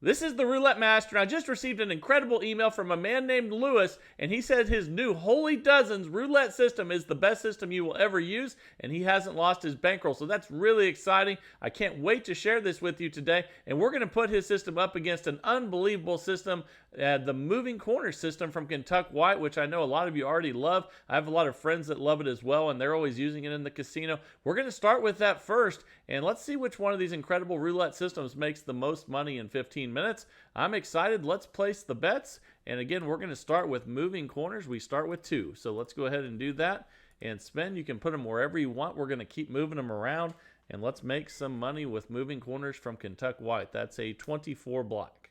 This is the Roulette Master, and I just received an incredible email from a man named Lewis, and he said his new Holy Dozens roulette system is the best system you will ever use, and he hasn't lost his bankroll, so that's really exciting. I can't wait to share this with you today, and we're going to put his system up against an unbelievable system, the moving corner system from Kentucky White, which I know a lot of you already love. I have a lot of friends that love it as well, and they're always using it in the casino. We're going to start with that first, and let's see which one of these incredible roulette systems makes the most money in 15 minutes. I'm excited. Let's place the bets. And again, we're going to start with moving corners. We start with 2. So let's go ahead and do that and spin. You can put them wherever you want. We're going to keep moving them around. And let's make some money with moving corners from Kentucky White. That's a 24 black.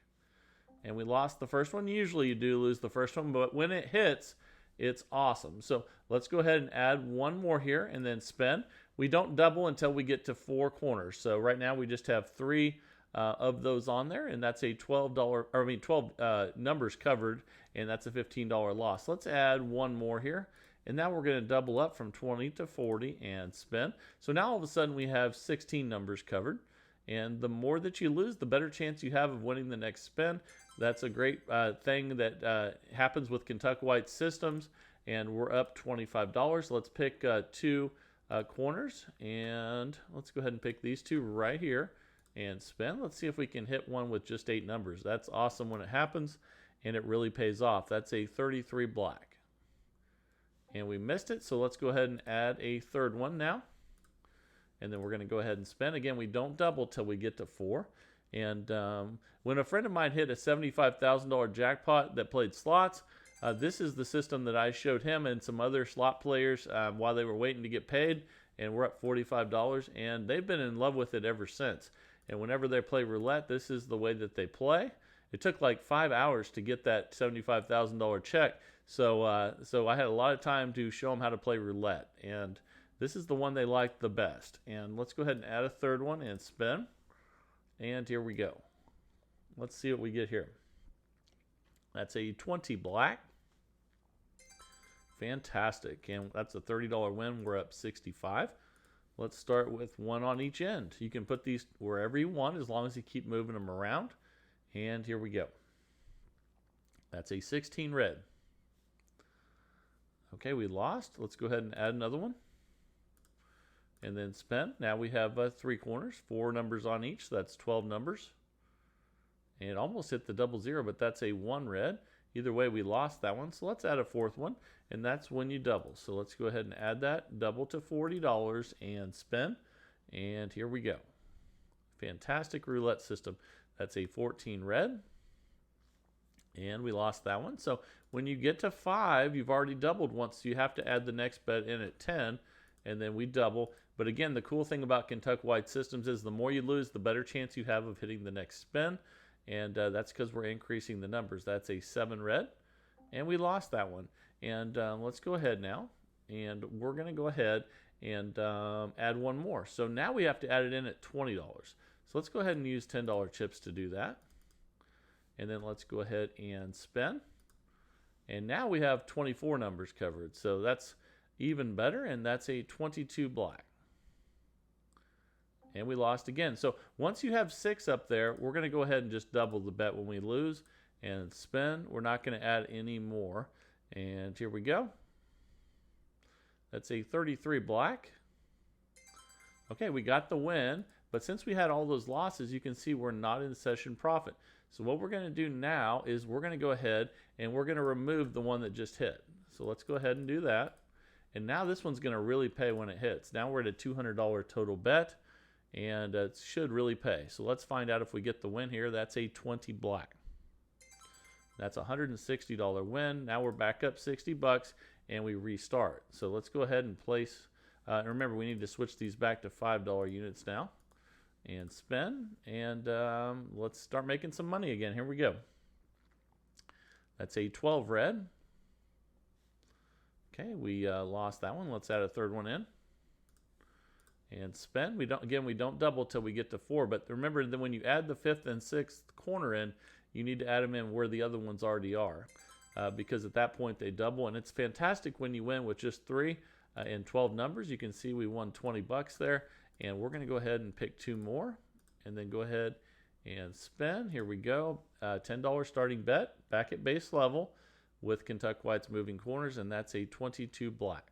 And we lost the first one. Usually you do lose the first one, but when it hits, it's awesome. So let's go ahead and add one more here and then spin. We don't double until we get to 4 corners. So right now we just have 3 of those on there, and that's a $12, 12 numbers covered, and that's a $15 loss. Let's add one more here, and now we're going to double up from 20 to 40 and spin. So now all of a sudden we have 16 numbers covered, and the more that you lose, the better chance you have of winning the next spin. That's a great thing that happens with Kentucky White systems, and we're up $25. Let's pick 2 corners, and let's go ahead and pick these 2 right here and spin. Let's see if we can hit one with just 8 numbers. That's awesome when it happens, and it really pays off. That's a 33 black. And we missed it, so let's go ahead and add a third one now. And then we're going to go ahead and spin. Again, we don't double till we get to 4. And when a friend of mine hit a $75,000 jackpot that played slots, this is the system that I showed him and some other slot players while they were waiting to get paid. And we're up $45, and they've been in love with it ever since. And whenever they play roulette, this is the way that they play. It took like 5 hours to get that $75,000 check. So I had a lot of time to show them how to play roulette. And this is the one they like the best. And let's go ahead and add a third one and spin. And here we go. Let's see what we get here. That's a 20 black. Fantastic. And that's a $30 win. We're up 65. Let's start with 1 on each end. You can put these wherever you want as long as you keep moving them around. And here we go. That's a 16 red. Okay, we lost. Let's go ahead and add another one. And then spin. Now we have 3 corners, 4 numbers on each. So that's 12 numbers. And it almost hit the double zero, but that's a 1 red. Either way, we lost that one. So let's add a 4th one, and that's when you double. So let's go ahead and add that. Double to $40 and spin. And here we go. Fantastic roulette system. That's a 14 red. And we lost that one. So when you get to 5, you've already doubled once. So you have to add the next bet in at 10, and then we double. But again, the cool thing about Kentucky White systems is the more you lose, the better chance you have of hitting the next spin. And that's because we're increasing the numbers. That's a 7 red. And we lost that one. And let's go ahead now. And we're going to go ahead and add one more. So now we have to add it in at $20. So let's go ahead and use $10 chips to do that. And then let's go ahead and spin. And now we have 24 numbers covered. So that's even better. And that's a 22 black. And we lost again. So once you have 6 up there, we're going to go ahead and just double the bet when we lose and spin. We're not going to add any more. And here we go. That's a 33 black. Okay, we got the win. But since we had all those losses, you can see we're not in session profit. So what we're going to do now is we're going to go ahead and we're going to remove the one that just hit. So let's go ahead and do that. And now this one's going to really pay when it hits. Now we're at a $200 total bet. And it should really pay. So let's find out if we get the win here. That's a 20 black. That's a $160 win. Now we're back up 60 bucks and we restart. So let's go ahead and place. And remember, we need to switch these back to $5 units now. And spin. And let's start making some money again. Here we go. That's a 12 red. Okay, we lost that one. Let's add a third one in. And spin. We don't double till we get to 4. But remember that when you add the 5th and 6th corner in, you need to add them in where the other ones already are, because at that point they double. And it's fantastic when you win with just 3 and 12 numbers. You can see we won 20 bucks there. And we're going to go ahead and pick 2 more, and then go ahead and spin. Here we go. $10 starting bet, back at base level with Kentucky White's moving corners, and that's a 22 black.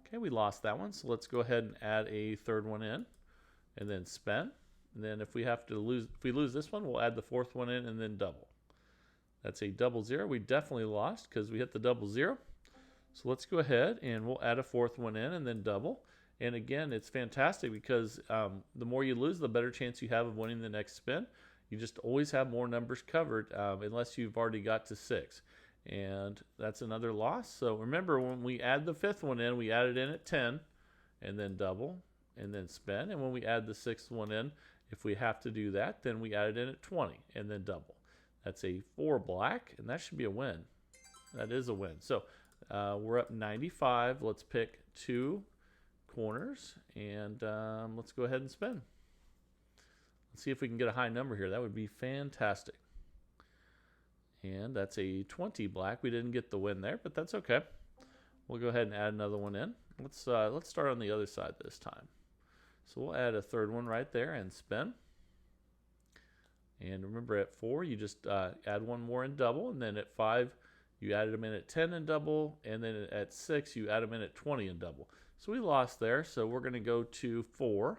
Okay, we lost that one, so let's go ahead and add a third one in, and then spin. And then if we lose this one, we'll add the fourth one in and then double. That's a double zero. We definitely lost because we hit the double zero. So let's go ahead and we'll add a fourth one in and then double. And again, it's fantastic because the more you lose, the better chance you have of winning the next spin. You just always have more numbers covered unless you've already got to 6. And that's another loss. So remember, when we add the fifth one in, we add it in at 10 and then double and then spin. And when we add the sixth one in, if we have to do that, then we add it in at 20 and then double. That's a 4 black, and that should be a win. That is a win. So we're up 95. Let's pick 2 corners, and let's go ahead and spin. Let's see if we can get a high number here. That would be fantastic. And that's a 20 black. We didn't get the win there, but that's okay. We'll go ahead and add another one in. Let's start on the other side this time. So we'll add a third one right there and spin. And remember, at 4, you just add one more and double, and then at 5, you added them in at 10 and double, and then at 6, you add them in at 20 and double. So we lost there, so we're going to go to 4,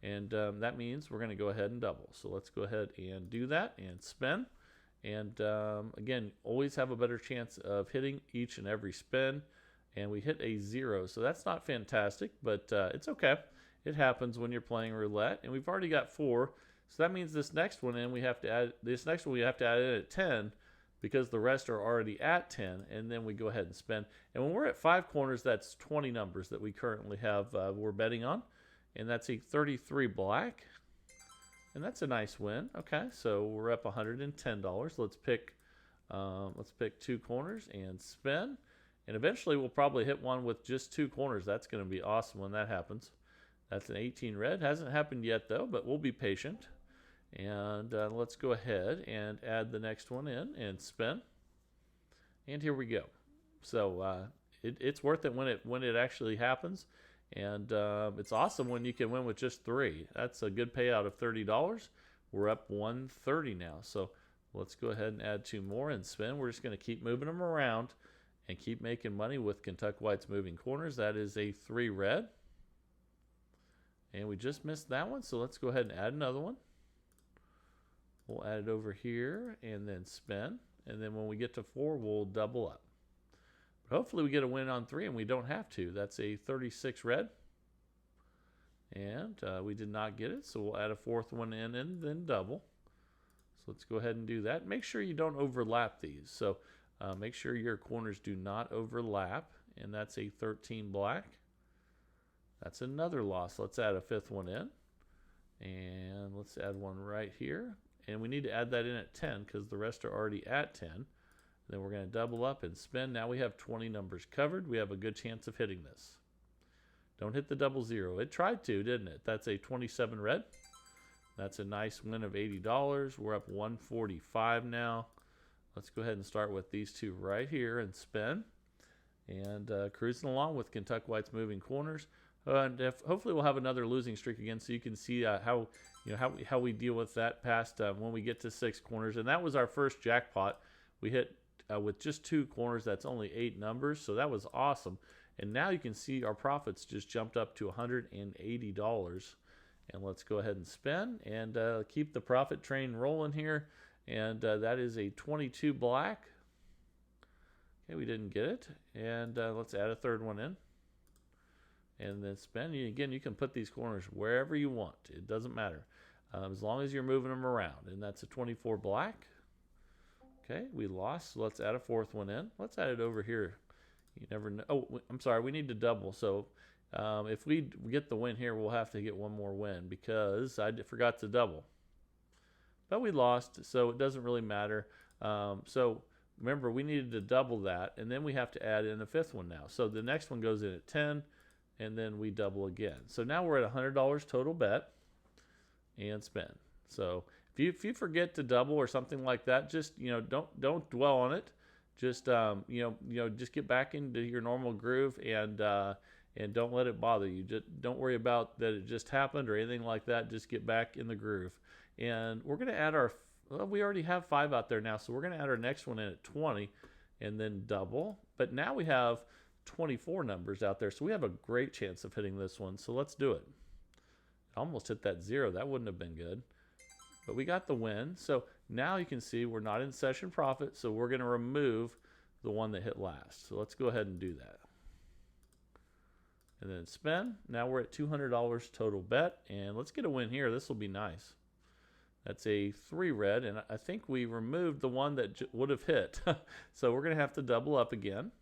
and that means we're going to go ahead and double. So let's go ahead and do that and spin. And again, always have a better chance of hitting each and every spin. And we hit a 0, so that's not fantastic, but it's okay. It happens when you're playing roulette, and we've already got 4. So that means this next one in we have to add in at 10 because the rest are already at 10, and then we go ahead and spin. And when we're at 5 corners, that's 20 numbers that we currently have we're betting on, and that's a 33 black. And that's a nice win. Okay, so we're up $110. Let's pick 2 corners and spin. And eventually we'll probably hit one with just 2 corners. That's going to be awesome when that happens. That's an 18 red. Hasn't happened yet though, but we'll be patient. And let's go ahead and add the next one in and spin. And here we go. So it's worth it when it actually happens. And it's awesome when you can win with just 3. That's a good payout of $30. We're up $130 now. So let's go ahead and add 2 more and spin. We're just going to keep moving them around and keep making money with Kentucky White's moving corners. That is a 3 red. And we just missed that one. So let's go ahead and add another one. We'll add it over here and then spin. And then when we get to 4, we'll double up. Hopefully we get a win on 3 and we don't have to. That's a 36 red. And we did not get it, so we'll add a 4th one in and then double. So let's go ahead and do that. Make sure you don't overlap these. So make sure your corners do not overlap. And that's a 13 black. That's another loss. Let's add a 5th one in. And let's add one right here. And we need to add that in at 10 because the rest are already at 10. Then we're going to double up and spin. Now we have 20 numbers covered. We have a good chance of hitting this. Don't hit the double 0. It tried to, didn't it? That's a 27 red. That's a nice win of $80. We're up 145 now. Let's go ahead and start with these 2 right here and spin. And cruising along with Kentucky White's moving corners. And hopefully we'll have another losing streak again, so you can see how we deal with that past when we get to 6 corners. And that was our first jackpot. We hit with just 2 corners. That's only 8 numbers, so that was awesome. And now you can see our profits just jumped up to $180. And let's go ahead and spin and keep the profit train rolling here. And that is a 22 black. Okay, we didn't get it. And let's add a 3rd one in. And then spin. Again, you can put these corners wherever you want. It doesn't matter. As long as you're moving them around. And that's a 24 black. Okay, we lost. So let's add a 4th one in. Let's add it over here. You never know. Oh, I'm sorry. We need to double. So if we get the win here, we'll have to get one more win because I forgot to double. But we lost, so it doesn't really matter. So remember, we needed to double that, and then we have to add in a 5th one now. So the next one goes in at 10, and then we double again. So now we're at $100 total bet and spin. So if you forget to double or something like that, just don't dwell on it. Just just get back into your normal groove and and don't let it bother you. Just don't worry about that it just happened or anything like that. Just get back in the groove. And we're going to add our, well, we already have 5 out there now, so we're going to add our next one in at 20 and then double. But now we have 24 numbers out there, so we have a great chance of hitting this one. So let's do it. Almost hit that 0. That wouldn't have been good. But we got the win. So now you can see we're not in session profit, so we're going to remove the one that hit last. So let's go ahead and do that. And then spin. Now we're at $200 total bet, and let's get a win here. This will be nice. That's a 3 red, and I think we removed the one that would have hit. So we're going to have to double up again,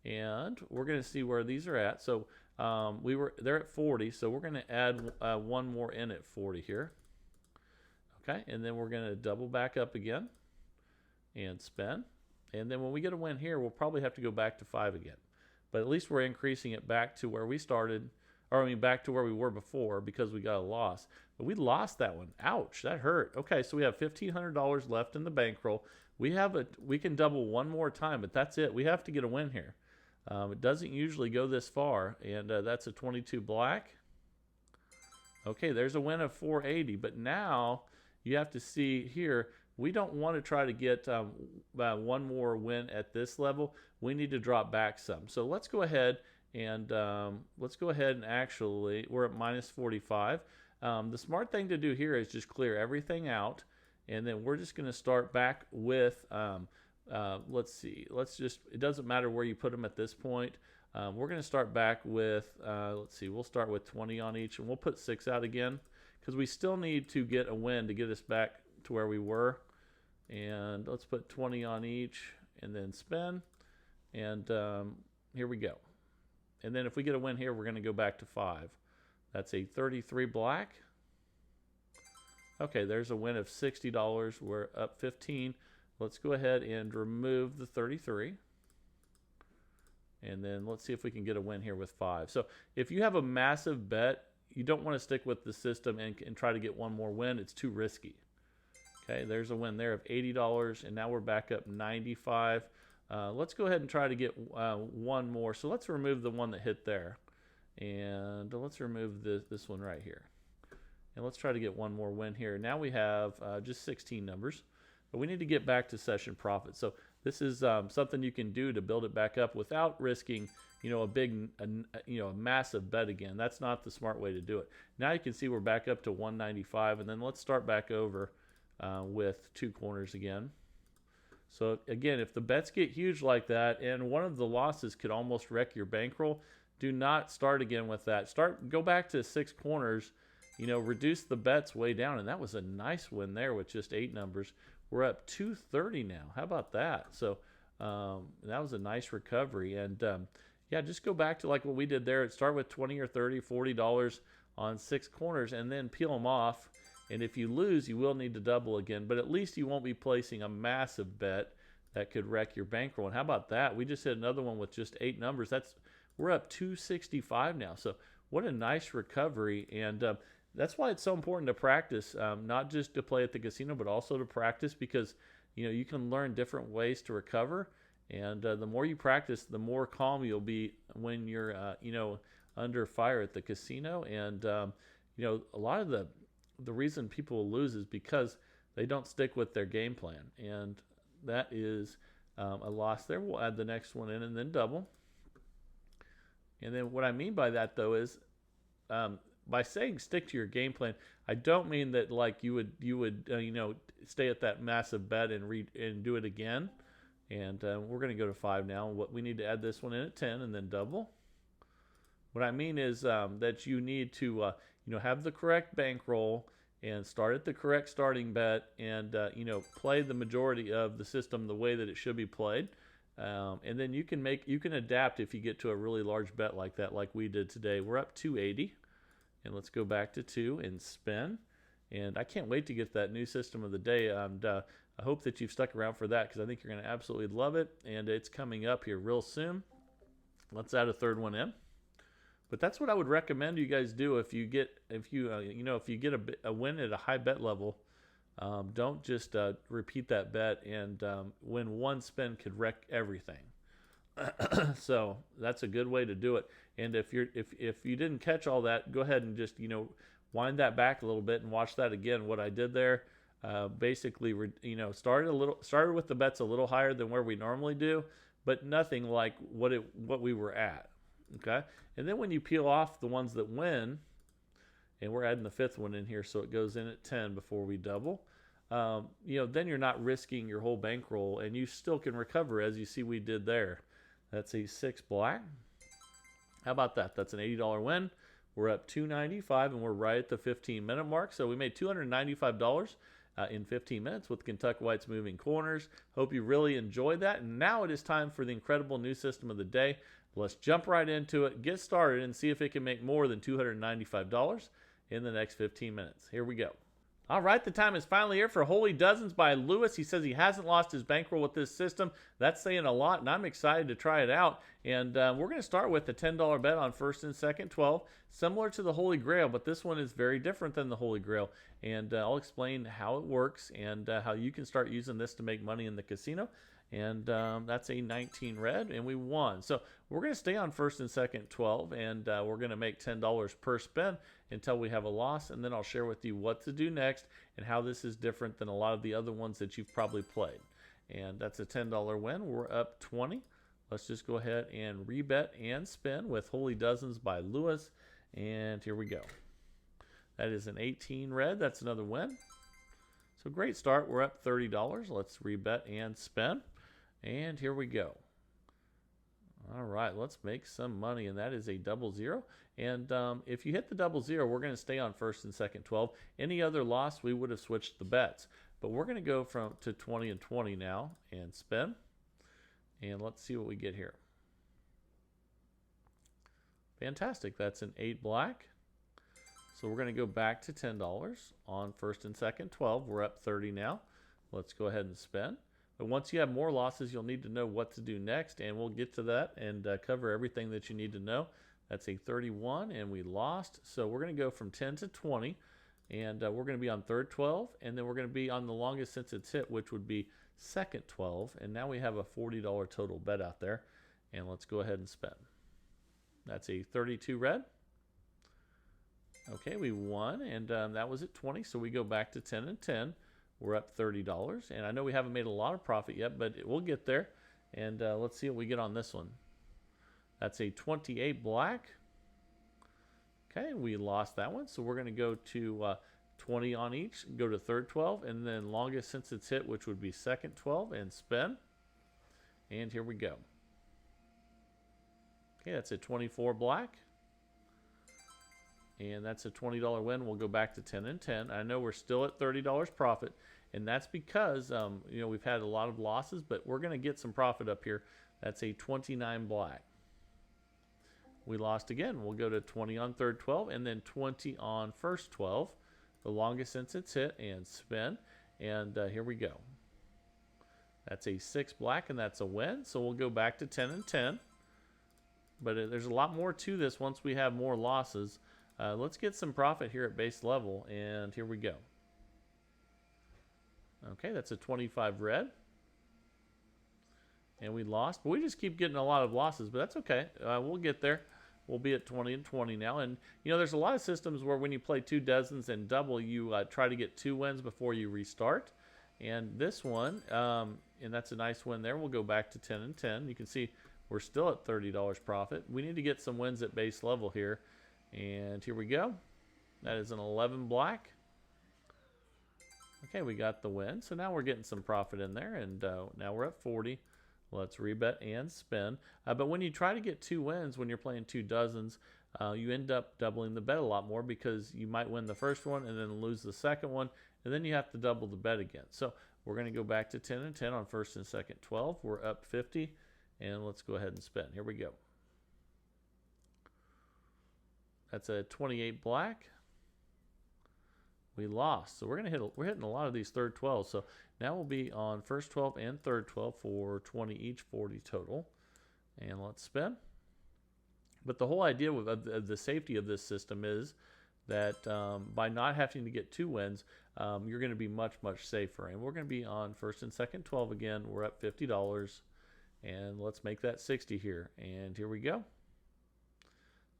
and we're going to see where these are at. So they're at 40, so we're going to add one more in at 40 here. Okay, and then we're going to double back up again and spin. And then when we get a win here, we'll probably have to go back to 5 again. But at least we're increasing it back to where we started, or I mean back to where we were before, because we got a loss. But we lost that one. Ouch, that hurt. Okay, so we have $1,500 left in the bankroll. We can double one more time, but that's it. We have to get a win here. It doesn't usually go this far, and that's a 22 black. Okay, there's a win of 480, but now you have to see here, we don't want to try to get one more win at this level. We need to drop back some. So let's go ahead and actually, we're at minus 45. The smart thing to do here is just clear everything out, and then we're just going to start back with, let's see, it doesn't matter where you put them at this point. We're going to start back with, let's see, we'll start with 20 on each, and we'll put 6 out again, because we still need to get a win to get us back to where we were. And let's put 20 on each and then spin. And here we go. And then if we get a win here, we're going to go back to 5. That's a 33 black. Okay, there's a win of $60. We're up 15. Let's go ahead and remove the 33. And then let's see if we can get a win here with 5. So if you have a massive bet, you don't want to stick with the system and try to get one more win. It's too risky. Okay, there's a win there of $80, and now we're back up 95. Let's go ahead and try to get one more. So let's remove the one that hit there, and let's remove this one right here. And let's try to get one more win here. Now we have just 16 numbers, but we need to get back to session profit. So this is something you can do to build it back up without risking, a massive bet again. That's not the smart way to do it. Now you can see we're back up to 195, and then let's start back over with 2 corners again. So again, if the bets get huge like that, and one of the losses could almost wreck your bankroll, do not start again with that. Go back to 6 corners, reduce the bets way down, and that was a nice win there with just 8 numbers. We're up 230 now. How about that? So that was a nice recovery. And yeah, just go back to like what we did there. Start with 20 or 30, $40 on 6 corners, and then peel them off. And if you lose, you will need to double again, but at least you won't be placing a massive bet that could wreck your bankroll. And how about that? We just hit another one with just 8 numbers. We're up 265 now. So what a nice recovery. And that's why it's so important to practice, not just to play at the casino, but also to practice, because you can learn different ways to recover. And the more you practice, the more calm you'll be when you're under fire at the casino. And a lot of the reason people lose is because they don't stick with their game plan, and that is a loss there. We'll add the next one in and then double. And then what I mean by that, though, is by saying stick to your game plan, I don't mean that like you would stay at that massive bet and do it again. And we're going to go to 5 now. What we need to add this one in at 10 and then double. What I mean is that you need to have the correct bankroll and start at the correct starting bet, and play the majority of the system the way that it should be played. And then you can adapt if you get to a really large bet like that, like we did today. We're up 280, and let's go back to 2 and spin. And I can't wait to get that new system of the day. And I hope that you've stuck around for that, because I think you're going to absolutely love it. And it's coming up here real soon. Let's add a third one in. But that's what I would recommend you guys do if you get a win at a high bet level. Don't just repeat that bet, and when one spin could wreck everything. So that's a good way to do it. And if you didn't catch all that, go ahead and just wind that back a little bit and watch that again. What I did there, basically, started with the bets a little higher than where we normally do, but nothing like what we were at. Okay, and then when you peel off the ones that win, and we're adding the fifth one in here, so it goes in at 10 before we double. Then you're not risking your whole bankroll, and you still can recover, as you see we did there. That's a 6 black. How about that? That's an $80 win. We're up $295, and we're right at the 15-minute mark. So we made $295 in 15 minutes with Kentucky Whites moving corners. Hope you really enjoyed that. And now it is time for the incredible new system of the day. Let's jump right into it, get started, and see if it can make more than $295 in the next 15 minutes. Here we go. All right, the time is finally here for Holy Dozens by Lewis. He says he hasn't lost his bankroll with this system. That's saying a lot, and I'm excited to try it out. And we're going to start with a $10 bet on first and second 12, similar to the Holy Grail, but this one is very different than the Holy Grail. And I'll explain how it works and how you can start using this to make money in the casino. And that's a 19 red, and we won. So we're going to stay on first and second 12, and we're going to make $10 per spin until we have a loss, and then I'll share with you what to do next and how this is different than a lot of the other ones that you've probably played. And that's a $10 win. We're up 20. Let's just go ahead and rebet and spin with Holy Dozens by Lewis, and here we go. That is an 18 red. That's another win. So great start. We're up $30. Let's rebet and spin. And here we go. All right, let's make some money, and that is a 00. And if you hit the 00, we're going to stay on first and second 12. Any other loss, we would have switched the bets. But we're going to go to 20 and 20 now and spin. And let's see what we get here. Fantastic. That's an 8 black. So we're going to go back to $10 on first and second 12. We're up 30 now. Let's go ahead and spin. But once you have more losses, you'll need to know what to do next, and we'll get to that and cover everything that you need to know. That's a 31, and we lost. So we're going to go from 10 to 20, and we're going to be on third 12, and then we're going to be on the longest since it's hit, which would be second 12. And now we have a $40 total bet out there, and let's go ahead and spin. That's a 32 red. Okay, we won, and that was at 20, so we go back to 10 and 10. We're up $30, and I know we haven't made a lot of profit yet, but we'll get there. And let's see what we get on this one. That's a 28 black. Okay, we lost that one, so we're going to go to 20 on each, go to third 12, and then longest since it's hit, which would be second 12, and spin. And here we go. Okay, that's a 24 black. And that's a $20 win. We'll go back to 10 and 10. I know we're still at $30 profit, and that's because we've had a lot of losses, but we're going to get some profit up here. That's a 29 black. We lost again. We'll go to 20 on third 12, and then 20 on first 12, the longest since it's hit, and spin. And here we go. That's a 6 black, and that's a win. So we'll go back to 10 and 10. But there's a lot more to this once we have more losses. Let's get some profit here at base level, and here we go. Okay, that's a 25 red. And we lost, but we just keep getting a lot of losses, but that's okay. We'll get there. We'll be at 20 and 20 now. And, there's a lot of systems where when you play 2 dozens and double, you try to get 2 wins before you restart. And this one, and that's a nice win there. We'll go back to 10 and 10. You can see we're still at $30 profit. We need to get some wins at base level here. And here we go. That is an 11 black. Okay, we got the win. So now we're getting some profit in there. And now we're at 40. Let's rebet and spin. But when you try to get 2 wins when you're playing 2 dozens, you end up doubling the bet a lot more because you might win the first one and then lose the second one. And then you have to double the bet again. So we're going to go back to 10 and 10 on first and second 12. We're up 50. And let's go ahead and spin. Here we go. That's a 28 black. We lost. So we're hitting a lot of these third 12. So now we'll be on first 12 and third 12 for 20 each, 40 total. And let's spin. But the whole idea of the safety of this system is that by not having to get 2 wins, you're going to be much, much safer. And we're going to be on first and second 12 again. We're up $50. And let's make that 60 here. And here we go.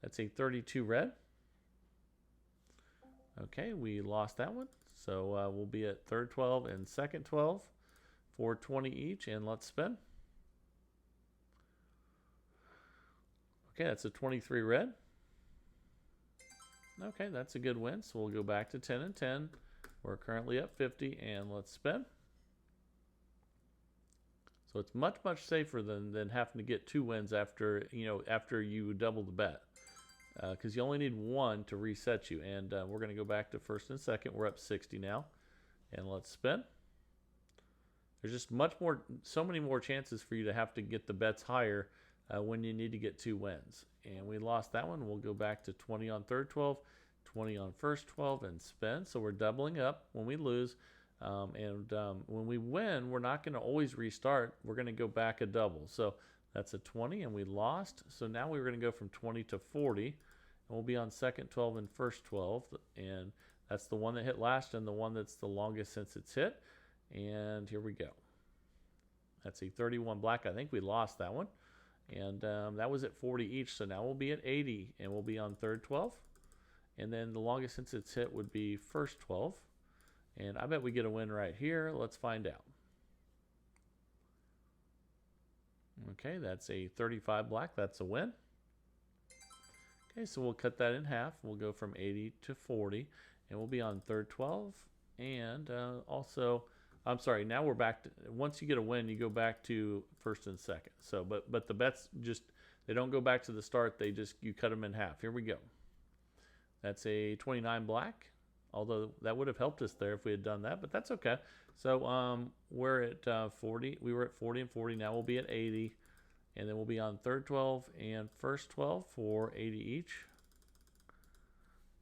That's a 32 red. Okay, we lost that one. So we'll be at third 12 and second 12 for 20 each. And let's spin. Okay, that's a 23 red. Okay, that's a good win. So we'll go back to 10 and 10. We're currently up 50, and let's spin. So it's much, much safer than having to get 2 wins after you double the bet, because you only need 1 to reset you. And we're going to go back to first and second. We're up 60 now, and let's spin. There's just so many more chances for you to have to get the bets higher when you need to get 2 wins. And we lost that one. We'll go back to 20 on third 12, 20 on first 12, and spin. So we're doubling up when we lose. When we win, we're not going to always restart. We're going to go back a double. So that's a 20, and we lost. So now we're going to go from 20 to 40. And we'll be on second 12 and first 12. And that's the one that hit last and the one that's the longest since it's hit. And here we go. That's a 31 black. I think we lost that one. And that was at 40 each, so now we'll be at 80, and we'll be on third 12. And then the longest since it's hit would be first 12. And I bet we get a win right here. Let's find out. Okay, that's a 35 black. That's a win. Okay, so we'll cut that in half. We'll go from 80 to 40, and we'll be on third 12. And I'm sorry, now we're back to, once you get a win, you go back to first and second. So, but the bets they don't go back to the start, you cut them in half. Here we go. That's a 29 black, although that would have helped us there if we had done that, but that's okay. So we're at 40. We were at 40 and 40. Now we'll be at 80, and then we'll be on third 12 and first 12 for 80 each.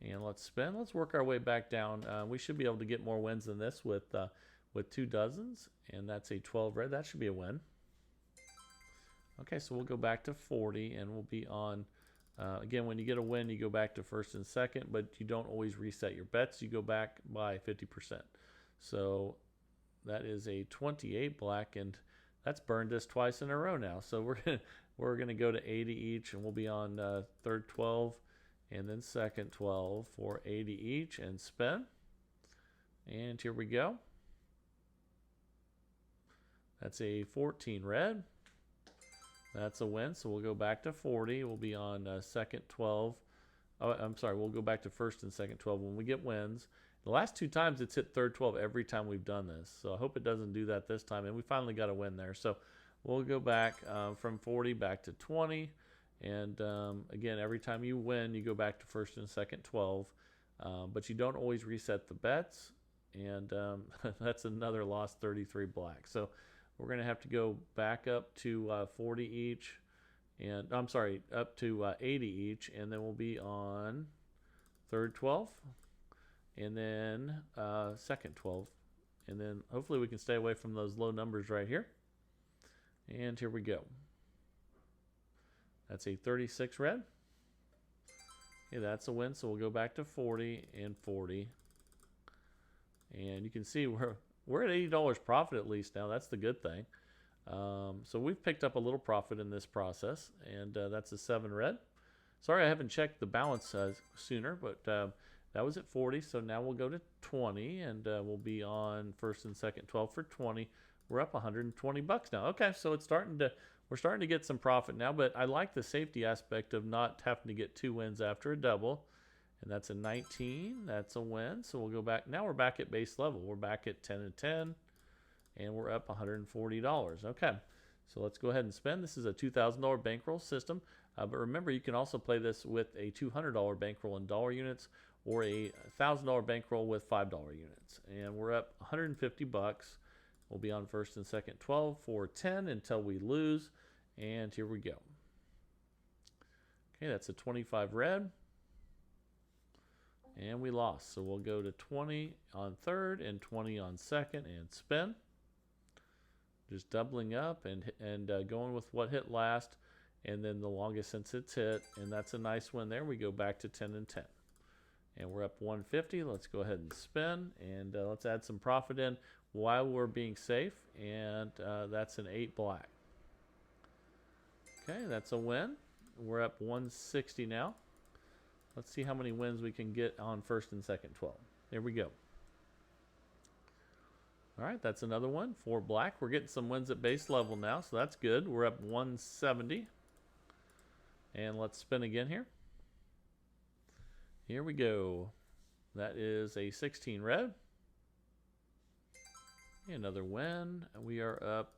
And let's spin. Let's work our way back down. We should be able to get more wins than this with 2 dozens, and that's a 12 red. That should be a win. Okay, so we'll go back to 40, and we'll be on, again, when you get a win, you go back to first and second, but you don't always reset your bets. You go back by 50%. So that is a 28 black, and that's burned us twice in a row now. So we're gonna go to 80 each, and we'll be on third 12 and then second 12 for 80 each, and spin. And here we go. That's a 14 red. That's a win. So we'll go back to 40. We'll be on second 12. Oh, I'm sorry. We'll go back to first and second 12 when we get wins. The last 2 times it's hit third 12 every time we've done this. So I hope it doesn't do that this time. And we finally got a win there. So we'll go back from 40 back to 20. And again, every time you win, you go back to first and second 12. But you don't always reset the bets. And that's another loss, 33 black. So we're going to have to go back up to 40 each, and I'm sorry, up to 80 each, and then we'll be on third 12, and then second 12, and then hopefully we can stay away from those low numbers right here. And here we go. That's a 36 red. Okay, that's a win, so we'll go back to 40 and 40, and you can see we're at $80 profit at least now. That's the good thing. So we've picked up a little profit in this process, and that's a 7 red. Sorry I haven't checked the balance sooner, but that was at 40. So now we'll go to 20, and we'll be on first and second 12 for 20. We're up 120 bucks now. Okay, so we're starting to get some profit now, but I like the safety aspect of not having to get 2 wins after a double. And that's a 19. That's a win. So we'll go back. Now we're back at base level. We're back at 10 and 10. And we're up $140. Okay. So let's go ahead and spend. This is a $2,000 bankroll system. But remember, you can also play this with a $200 bankroll in dollar units or a $1,000 bankroll with $5 units. And we're up 150 bucks. We'll be on first and second 12 for 10 until we lose. And here we go. Okay, that's a 25 red. And we lost. So we'll go to 20 on third and 20 on second and spin. Just doubling up and going with what hit last, and then the longest since it's hit. And that's a nice one there. We go back to 10 and 10. And we're up 150. Let's go ahead and spin. And let's add some profit in while we're being safe. And that's an 8 black. Okay, that's a win. We're up 160 now. Let's see how many wins we can get on first and second 12. There we go. All right, that's another one for black. We're getting some wins at base level now, so that's good. We're up 170. And let's spin again here. Here we go. That is a 16 red. Another win. We are up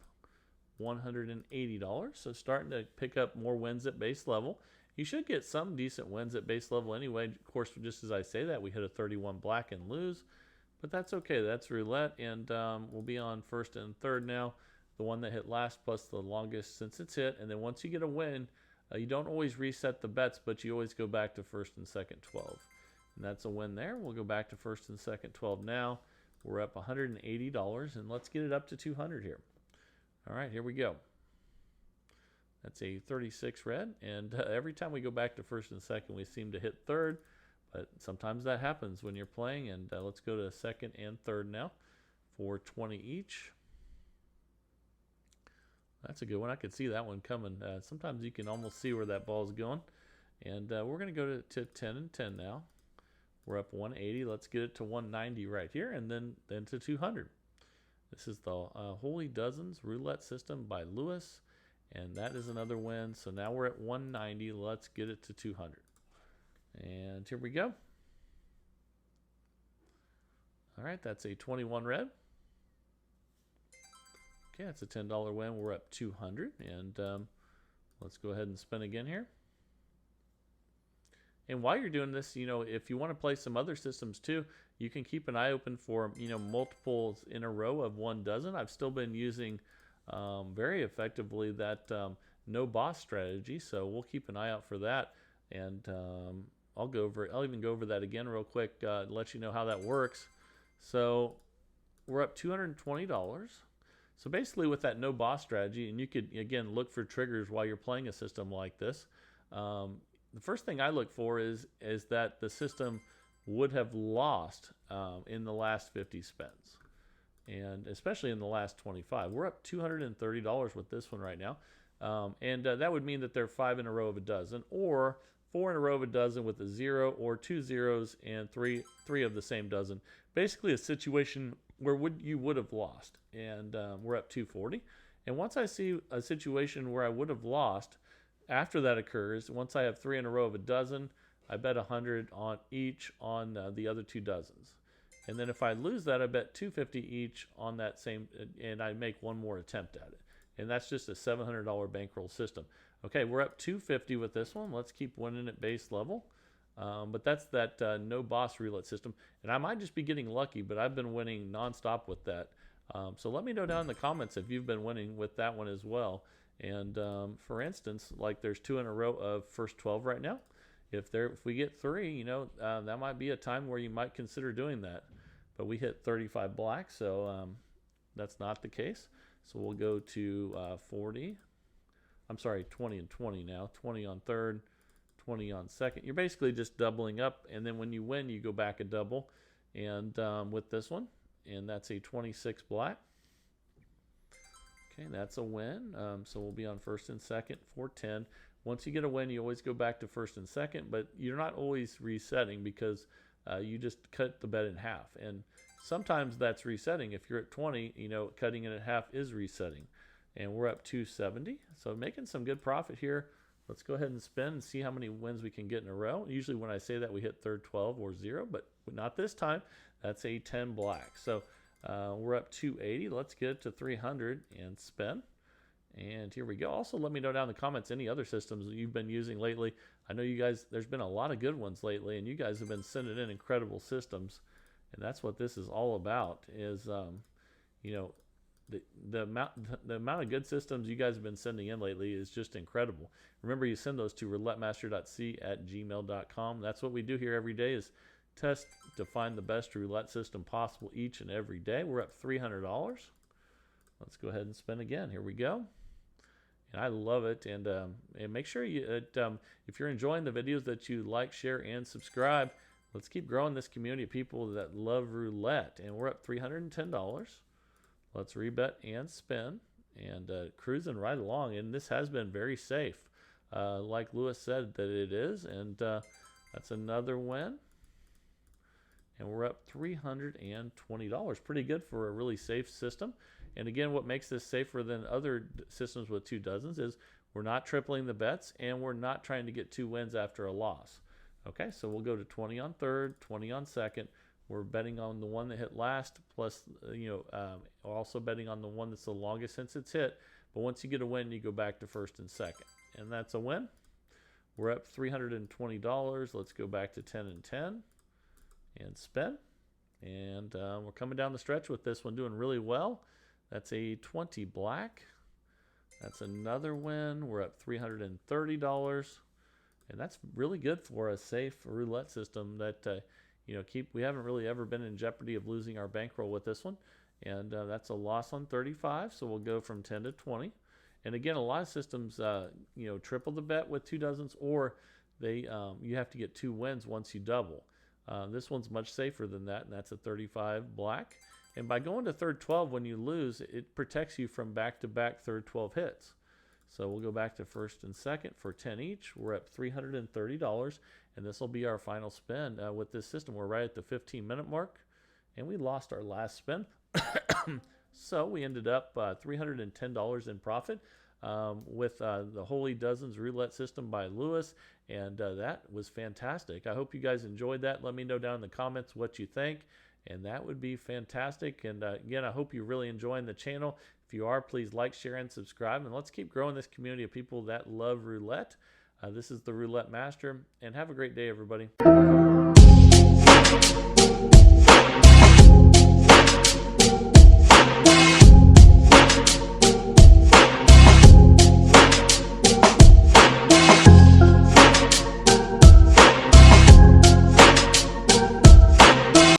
$180. So starting to pick up more wins at base level. You should get some decent wins at base level anyway. Of course, just as I say that, we hit a 31 black and lose. But that's okay. That's roulette, and we'll be on first and third now. The one that hit last plus the longest since it's hit. And then once you get a win, you don't always reset the bets, but you always go back to first and second 12. And that's a win there. We'll go back to first and second 12 now. We're up $180, and let's get it up to 200 here. All right, here we go. That's a 36 red, and every time we go back to first and second, we seem to hit third. But sometimes that happens when you're playing, and let's go to second and third now for 20 each. That's a good one. I could see that one coming. Sometimes you can almost see where that ball's going. And we're going to go to 10 and 10 now. We're up 180. Let's get it to 190 right here, and then to 200. This is the Holy Dozens Roulette System by Lewis, and that is another win. So now we're at 190. Let's get it to 200. And here we go. All right, that's a 21 red. Okay, that's a $10 win. We're up 200, and let's go ahead and spin again here. And while you're doing this, you know, if you want to play some other systems too, you can keep an eye open for, you know, multiples in a row of 1 dozen. I've still been using very effectively that no boss strategy, so we'll keep an eye out for that. And I'll even go over that again real quick, to let you know how that works. So we're up $220. So basically with that no boss strategy, and you could, again, look for triggers while you're playing a system like this. The first thing I look for is that the system would have lost in the last 50 spins, and especially in the last 25. We're up $230 with this one right now, and that would mean that they're 5 in a row of a dozen, or 4 in a row of a dozen with a 0, or 2 zeros and three of the same dozen. Basically a situation where you would have lost, and we're up 240. And once I see a situation where I would have lost, after that occurs, once I have 3 in a row of a dozen, I bet 100 on each on the other 2 dozens. And then if I lose that, I bet 250 each on that same, and I make one more attempt at it. And that's just a $700 bankroll system. Okay, we're up 250 with this one. Let's keep winning at base level. But that's that no boss roulette system. And I might just be getting lucky, but I've been winning nonstop with that. So let me know down in the comments if you've been winning with that one as well. And for instance, like there's 2 in a row of first 12 right now. If we get 3, you know, that might be a time where you might consider doing that. But we hit 35 black, so that's not the case. So we'll go to 20 and 20 now. 20 on third, 20 on second. You're basically just doubling up, and then when you win, you go back a double. And with this one, and that's a 26 black. Okay, that's a win. So we'll be on first and second for 10. Once you get a win, you always go back to first and second, but you're not always resetting because you just cut the bet in half. And sometimes that's resetting. If you're at 20, you know, cutting it in half is resetting. And we're up 270. So making some good profit here. Let's go ahead and spin and see how many wins we can get in a row. Usually when I say that, we hit third 12 or 0, but not this time. That's a 10 black. So we're up 280. Let's get it to 300 and spin. And here we go. Also, let me know down in the comments any other systems that you've been using lately. I know you guys, there's been a lot of good ones lately, and you guys have been sending in incredible systems. And that's what this is all about is, you know, the amount of good systems you guys have been sending in lately is just incredible. Remember, you send those to roulettemaster.c@gmail.com. That's what we do here every day is test to find the best roulette system possible each and every day. We're up $300. Let's go ahead and spin again. Here we go. And I love it. And make sure you, if you're enjoying the videos, that you like, share, and subscribe. Let's keep growing this community of people that love roulette. And we're up $310. Let's rebet and spin. and cruising right along. And this has been very safe, like Lewis said that it is. And that's another win. And we're up $320. Pretty good for a really safe system. And again, what makes this safer than other systems with 2 dozens is we're not tripling the bets, and we're not trying to get 2 wins after a loss. Okay, so we'll go to 20 on third, 20 on second. We're betting on the one that hit last, plus, also betting on the one that's the longest since it's hit. But once you get a win, you go back to first and second. And that's a win. We're up $320. Let's go back to 10 and 10 and spin. And we're coming down the stretch with this one, doing really well. That's a 20 black. That's another win. We're up $330. And that's really good for a safe roulette system that, we haven't really ever been in jeopardy of losing our bankroll with this one. And that's a loss on 35. So we'll go from 10 to 20. And again, a lot of systems, triple the bet with 2 dozens, or you have to get 2 wins once you double. This one's much safer than that, and that's a 35 black. And by going to third 12 when you lose, it protects you from back-to-back third 12 hits. So we'll go back to first and second for 10 each. We're up $330, and this will be our final spin with this system. We're right at the 15-minute mark, and we lost our last spin. So we ended up $310 in profit with the Holy Dozens roulette system by Lewis, and that was fantastic. I hope you guys enjoyed that. Let me know down in the comments what you think, and that would be fantastic. And again, I hope you're really enjoying the channel. If you are, please like, share, and subscribe, and let's keep growing this community of people that love roulette. This is the Roulette Master, and have a great day, everybody.